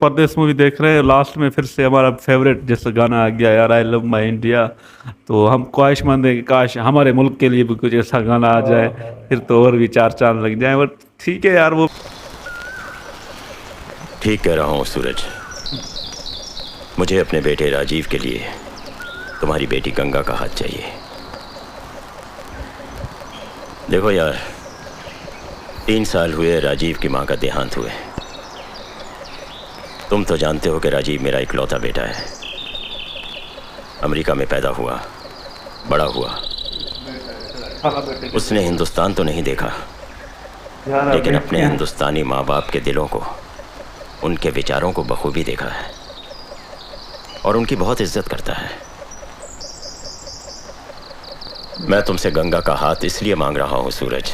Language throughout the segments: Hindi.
परदेश मूवी देख रहे हैं, लास्ट में फिर से हमारा फेवरेट जैसा गाना आ गया यार, आई लव माई इंडिया। तो हम ख्वाहिशमंद हैं कि काश हमारे मुल्क के लिए भी कुछ ऐसा गाना आ जाए, फिर तो और भी चार चांद लग जाए। बट ठीक है यार, वो ठीक कह रहा हूँ सूरज। मुझे अपने बेटे राजीव के लिए तुम्हारी बेटी गंगा का हाथ चाहिए। देखो यार, 3 साल हुए राजीव की माँ का देहांत हुए। तुम तो जानते हो कि राजीव मेरा इकलौता बेटा है। अमेरिका में पैदा हुआ, बड़ा हुआ। उसने हिंदुस्तान तो नहीं देखा, लेकिन अपने हिंदुस्तानी माँ बाप के दिलों को, उनके विचारों को बखूबी देखा है और उनकी बहुत इज्जत करता है। मैं तुमसे गंगा का हाथ इसलिए मांग रहा हूँ सूरज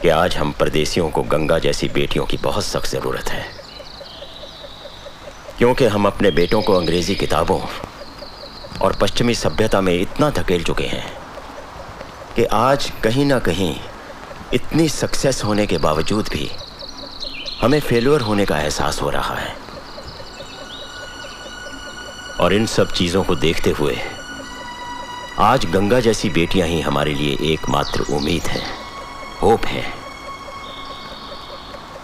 कि आज हम परदेशियों को गंगा जैसी बेटियों की बहुत सख्त ज़रूरत है, क्योंकि हम अपने बेटों को अंग्रेज़ी किताबों और पश्चिमी सभ्यता में इतना धकेल चुके हैं कि आज कहीं ना कहीं इतनी सक्सेस होने के बावजूद भी हमें फेल्योर होने का एहसास हो रहा है। और इन सब चीज़ों को देखते हुए आज गंगा जैसी बेटियां ही हमारे लिए एकमात्र उम्मीद है, होप है।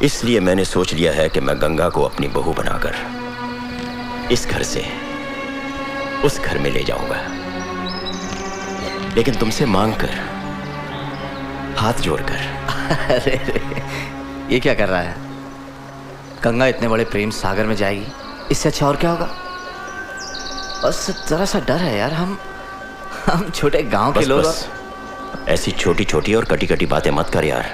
इसलिए मैंने सोच लिया है कि मैं गंगा को अपनी बहू बनाकर इस घर से उस घर में ले जाऊंगा, लेकिन तुमसे मांगकर, हाथ जोड़कर। अरे ये क्या कर रहा है? गंगा इतने बड़े प्रेम सागर में जाएगी, इससे अच्छा और क्या होगा? बस जरा सा डर है यार, हम छोटे गांव के लोग। बस ऐसी छोटी छोटी और कटी कटी बातें मत कर यार।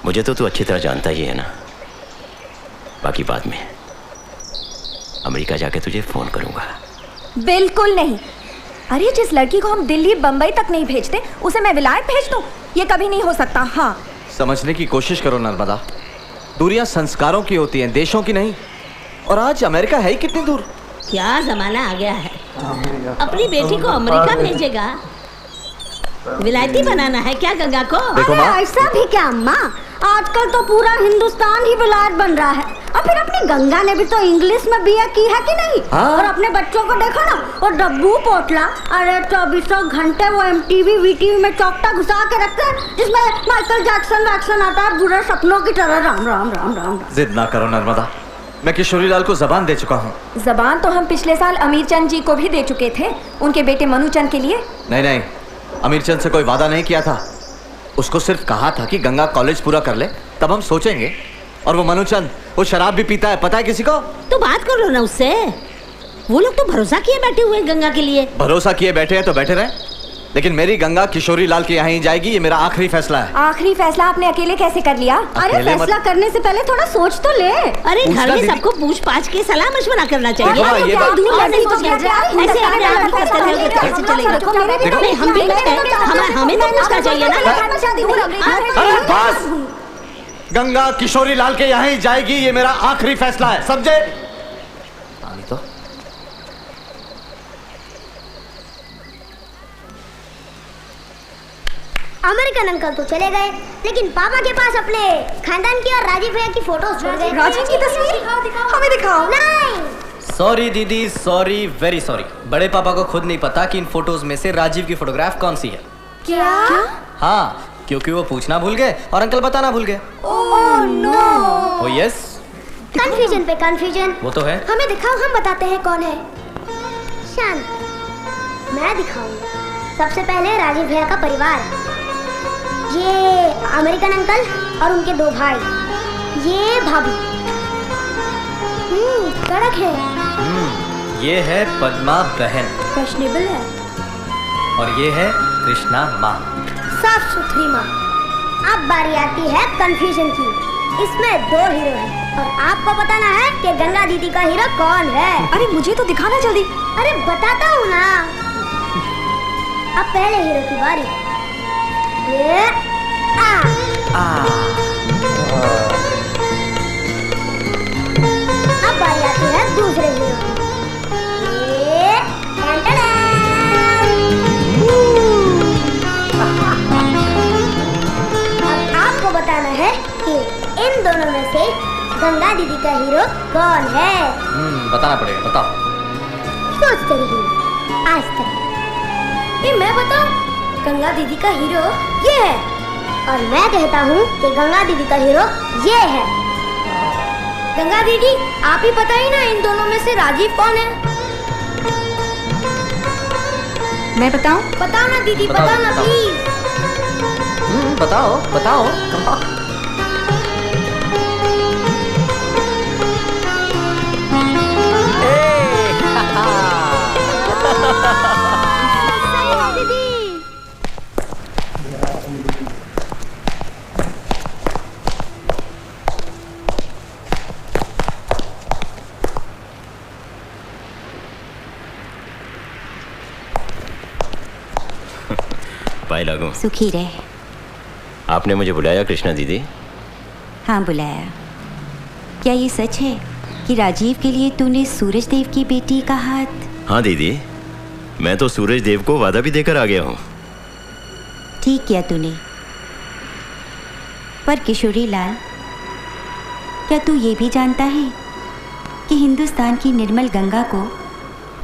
मुझे तो तू अच्छी तरह जानता ही है ना। बाकी बाद में अमेरिका जाके तुझे फोन करूंगा। बिल्कुल नहीं। अरे जिस लड़की को हम दिल्ली बंबई तक नहीं भेजते, उसे मैं विलायत भेज दूं? ये कभी नहीं हो सकता। हाँ, समझने की कोशिश करो नर्मदा, दूरियां संस्कारों की होती हैं, देशों की नहीं। और आज अमेरिका है ही कितनी दूर। क्या जमाना आ गया है, अपनी बेटी को अमेरिका भेजेगा? विलायती बनाना है क्या गंगा को? देखो माँ, ऐसा भी क्या अम्मा, आजकल तो पूरा हिंदुस्तान ही विलायत बन रहा है। और फिर अपनी गंगा ने भी तो इंग्लिश में बीए की है कि नहीं? हाँ? और अपने बच्चों को देखो ना, वो डब्बू पोटला, अरे 24 घंटे वो MTV VTV में चौकटा घुसा के रखते हैं, जिसमें माइकल जैक्सन वैक्सन आता है बुरे सपनों की तरह। राम राम राम राम। जिद ना करो नर्मदा, मैं किशोरी लाल को जबान दे चुका हूँ। जबान तो हम पिछले साल अमीर चंद जी को भी दे चुके थे, उनके बेटे मनु चंद के लिए। नहीं, अमीर चंद से कोई वादा नहीं किया था। उसको सिर्फ कहा था कि गंगा कॉलेज पूरा कर ले, तब हम सोचेंगे। और वो मनु चंद, वो शराब भी पीता है, पता है किसी को? तो बात कर लो ना उससे। वो लोग तो भरोसा किए बैठे हुए हैं गंगा के लिए। भरोसा किए बैठे हैं तो बैठे रहे, लेकिन मेरी गंगा किशोरी लाल के यहाँ ही जाएगी, ये मेरा आखिरी फैसला है। आखिरी फैसला आपने अकेले कैसे कर लिया? अरे फैसला करने से पहले थोड़ा सोच तो ले। अरे घर में सबको पूछ पाछ के सलाह मशवरा करना चाहिए। ये बात दूर नहीं सोच ऐसे अपने आप को करते रहोगे तो कैसे चलेगा? नहीं, हम भी हमें तो पूछना चाहिए ना। अरे बस, गंगा किशोरी लाल के यहाँ ही जाएगी, ये मेरा आखिरी फैसला है, समझे? तो अमेरिकन अंकल तो चले गए, लेकिन पापा के पास अपने खानदान की और राजीव भैया की फोटोज छोड़ गए। राजीव की तस्वीर हमें दिखाओ। नहीं, सॉरी दीदी, सॉरी, वेरी सॉरी। बड़े पापा को खुद नहीं पता कि इन फोटोज में से राजीव की फोटोग्राफ कौन सी है। क्या? हाँ, क्योंकि वो पूछना भूल गए और अंकल बताना भूल गए। Oh no. Oh yes, confusion पे कंफ्यूजन। वो तो है। हमें दिखाओ, हम बताते हैं कौन है। शांत, मैं दिखाऊंगा। सबसे पहले राजीव भैया का परिवार, ये अमेरिकन अंकल और उनके 2 भाई, ये भाभी। कड़क है। ये है पद्मा बहन फैशनेबल है। और ये है कृष्णा माँ, साफ सुथरी माँ। अब बारी आती है कंफ्यूजन की। इसमें 2 हीरो हैं और आपको बताना है कि गंगा दीदी का हीरो कौन है। अरे मुझे तो दिखाना जल्दी। अरे बताता हूँ ना। अब पहले हीरो की बारी। ये अब बारी आती है दूसरे हीरो की। ये अब आपको बताना है कि इन दोनों में से गंगा दीदी का हीरो कौन है? बताना पड़ेगा, बताओ। सोचते रहिए आज तक। ये मैं बताऊं? गंगा दीदी का हीरो ये है, और मैं कहता हूँ कि गंगा दीदी का हीरो ये है। गंगा दीदी, आप ही बताइए ना, इन दोनों में से राजीव कौन है? मैं बताऊं? बताओ ना दीदी, बताओ, बताओ ना बताओ। प्लीज। बताओ बताओ, come on। सही है दीदी। पाए लागू। सुखी रहे। आपने मुझे बुलाया कृष्णा दीदी? हाँ बुलाया। क्या ये सच है कि राजीव के लिए तूने सूरज देव की बेटी का हाथ? हाँ दीदी, मैं तो सूरज देव को वादा भी देकर आ गया हूँ। ठीक किया तूने। पर किशोरी लाल, क्या तू ये भी जानता है कि हिंदुस्तान की निर्मल गंगा को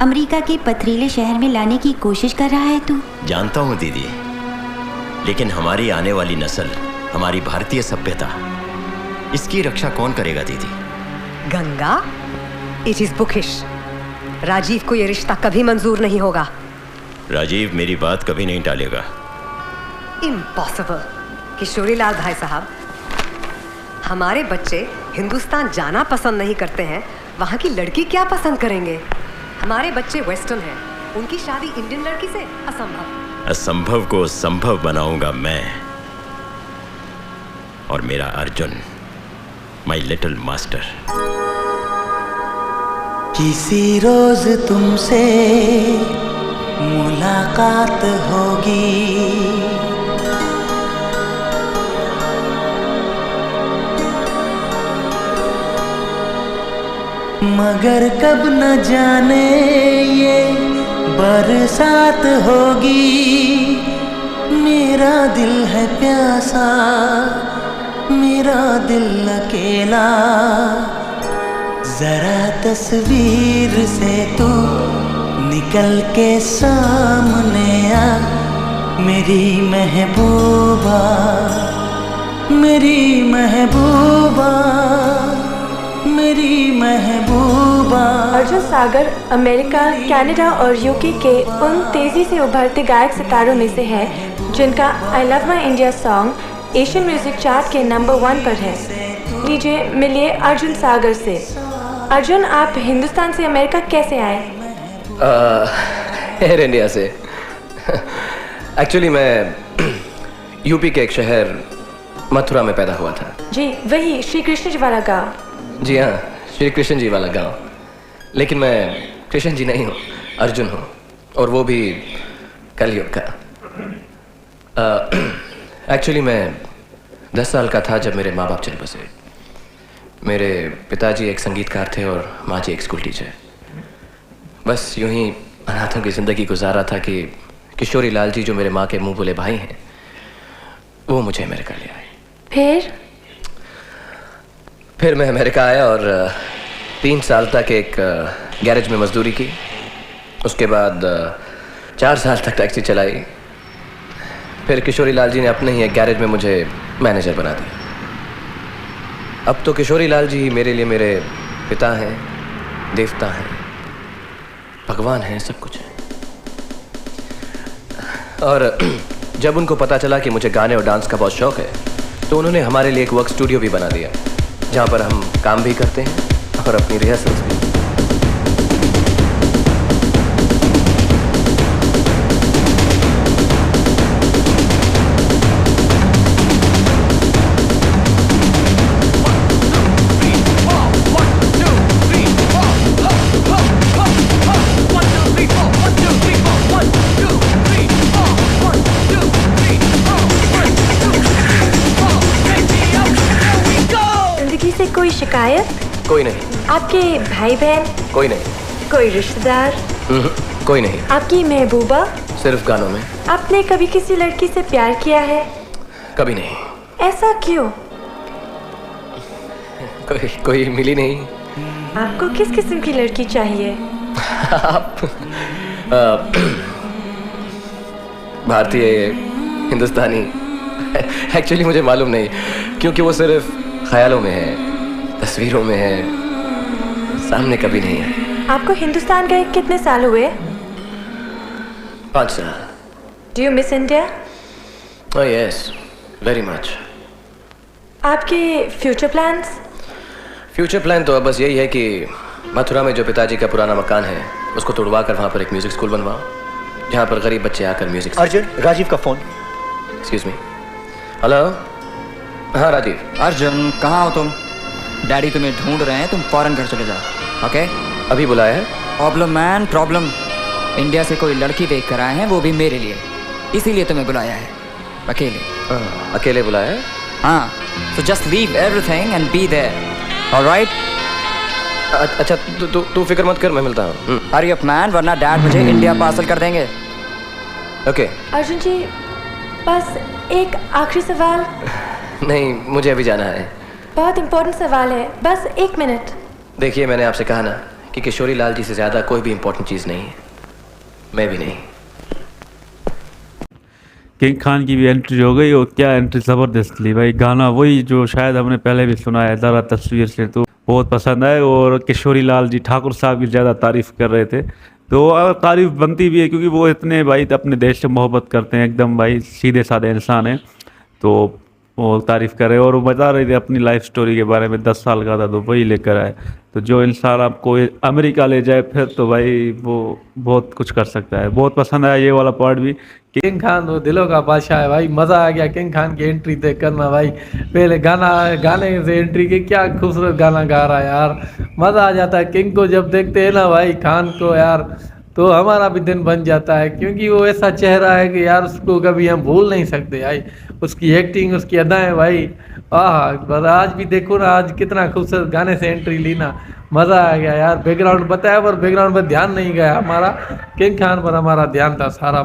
अमेरिका के पथरीले शहर में लाने की कोशिश कर रहा है तू? जानता हूँ दीदी, लेकिन हमारी आने वाली नस्ल, हमारी भारतीय सभ्यता, इसकी रक्षा कौन करेगा दीदी? Ganga, it is bookish. Rajiv को ये रिश्ता कभी मंजूर नहीं होगा। राजीव मेरी बात कभी नहीं टालेगा। इम्पॉसिबल। किशोरी लाल भाई साहब, हमारे बच्चे हिंदुस्तान जाना पसंद नहीं करते हैं, वहाँ की लड़की क्या पसंद करेंगे? हमारे बच्चे वेस्टर्न हैं, उनकी शादी इंडियन लड़की से असंभव। असंभव को संभव बनाऊंगा मैं और मेरा अर्जुन, माय लिटिल मास्टर। किसी रोज तुमसे मुलाकात होगी, मगर कब न जाने ये बरसात होगी। मेरा दिल है प्यासा, मेरा दिल अकेला, जरा तस्वीर से तू निकल के सामने आ, मेरी महबूबा, मेरी महबूबा, मेरी महबूबा। अर्जुन सागर अमेरिका, कनाडा और यूके के उन तेज़ी से उभरते गायक सितारों में से है जिनका I love my India song Asian music chart के नंबर 1 पर है। लीजिए मिलिए अर्जुन सागर से। अर्जुन, आप हिंदुस्तान से अमेरिका कैसे आए? एयर इंडिया से। एक्चुअली मैं यूपी के एक शहर मथुरा में पैदा हुआ था। जी वही श्री कृष्ण जी वाला गाँव। जी हाँ, श्री कृष्ण जी वाला गांव। लेकिन मैं कृष्ण जी नहीं हूँ, अर्जुन हूँ, और वो भी कलयुग का। एक्चुअली मैं 10 साल का था जब मेरे माँ बाप चल बसे। मेरे पिताजी एक संगीतकार थे और माँ जी एक स्कूल टीचर। बस यूं ही अनाथों की ज़िंदगी गुजारा था कि किशोरी लाल जी जो मेरे माँ के मुंह बोले भाई हैं, वो मुझे अमेरिका ले आए। फिर मैं अमेरिका आया और 3 साल तक एक गैरेज में मजदूरी की। उसके बाद 4 साल तक टैक्सी चलाई। फिर किशोरी लाल जी ने अपने ही एक गैरेज में मुझे मैनेजर बना दिया। अब तो किशोरी लाल जी ही मेरे लिए मेरे पिता हैं, देवता हैं, भगवान हैं, सब कुछ है। और जब उनको पता चला कि मुझे गाने और डांस का बहुत शौक है, तो उन्होंने हमारे लिए एक वर्क स्टूडियो भी बना दिया, जहाँ पर हम काम भी करते हैं और अपनी रिहर्सल्स भी। कोई शिकायत? कोई नहीं। आपके भाई बहन? कोई नहीं। कोई रिश्तेदार? कोई नहीं। आपकी महबूबा? सिर्फ गानों में। आपने कभी किसी लड़की से प्यार किया है? कभी नहीं। ऐसा क्यों? कोई मिली नहीं। आपको किस किस्म की लड़की चाहिए? आप भारतीय, हिंदुस्तानी? एक्चुअली मुझे मालूम नहीं, क्योंकि वो सिर्फ ख्यालों में है, तस्वीरों में है, सामने कभी नहीं है। आपको हिंदुस्तान गए कितने साल हुए? 5 साल। Do you miss India? Oh yes, very much. आपके फ्यूचर प्लान्स? फ्यूचर प्लान तो अब बस यही है कि मथुरा में जो पिताजी का पुराना मकान है उसको तोड़वा कर वहाँ पर एक म्यूजिक स्कूल बनवाओ, जहाँ पर गरीब बच्चे आकर म्यूजिक। अर्जुन, राजीव का फोन। Excuse me. हेलो। हाँ राजीव। अर्जुन, कहाँ हो तुम? डैडी तुम्हें ढूंढ रहे हैं, तुम फौरन घर चले जाओ। ओके? अभी बुलाया है? Problem man, problem. इंडिया से कोई लड़की देख कर आए हैं, वो भी मेरे लिए, इसीलिए तुम्हें बुलाया है। अकेले। अकेले बुलाया है? हाँ, so just leave everything and be there. All right? अच्छा, तू फिक्र मत कर, मैं मिलता हूँ। Hurry up man, वरना डैड मुझे इंडिया पार्सल कर देंगे। ओके। अर्जुन जी, बस एक आखिरी सवाल। नहीं, मुझे अभी जाना है। बहुत इम्पोर्टेंट सवाल है, बस 1 मिनट। देखिए, मैंने आपसे कहा ना कि किशोरी लाल जी से ज़्यादा कोई भी इम्पोर्टेंट चीज़ नहीं है, मैं भी नहीं। किंग खान की भी एंट्री हो गई, और क्या एंट्री ज़बरदस्त ली भाई। गाना वही जो शायद हमने पहले भी सुना है, ज़रा तस्वीर से, तो बहुत पसंद आए। और किशोरी लाल जी ठाकुर साहब की ज़्यादा तारीफ़ कर रहे थे, तो तारीफ़ बनती भी है, क्योंकि वो इतने भाई अपने देश से मोहब्बत करते हैं, एकदम भाई सीधे साधे इंसान हैं। तो वो तारीफ़ कर रहे और वो बता रहे थे अपनी लाइफ स्टोरी के बारे में। 10 साल का था तो वही लेकर आए। तो जो इंसान आपको अमेरिका ले जाए फिर तो भाई वो बहुत कुछ कर सकता है। बहुत पसंद आया ये वाला पार्ट भी। किंग खान तो दिलों का बादशाह है भाई, मज़ा आ गया किंग खान की एंट्री देख करना भाई। पहले गाने से एंट्री की, क्या खूबसूरत गाना गा रहा है यार, मज़ा आ जाता है। किंग को जब देखते हैं ना भाई, खान को यार, तो हमारा भी दिन बन जाता है, क्योंकि वो ऐसा चेहरा है कि यार उसको कभी हम भूल नहीं सकते भाई। उसकी एक्टिंग, उसकी अदाएं भाई, आह। बस आज भी देखो ना, आज कितना खूबसूरत गाने से एंट्री ली ना, मज़ा आ गया यार। बैकग्राउंड बताया पर बैकग्राउंड पर ध्यान नहीं गया हमारा, किंग खान पर हमारा ध्यान था सारा।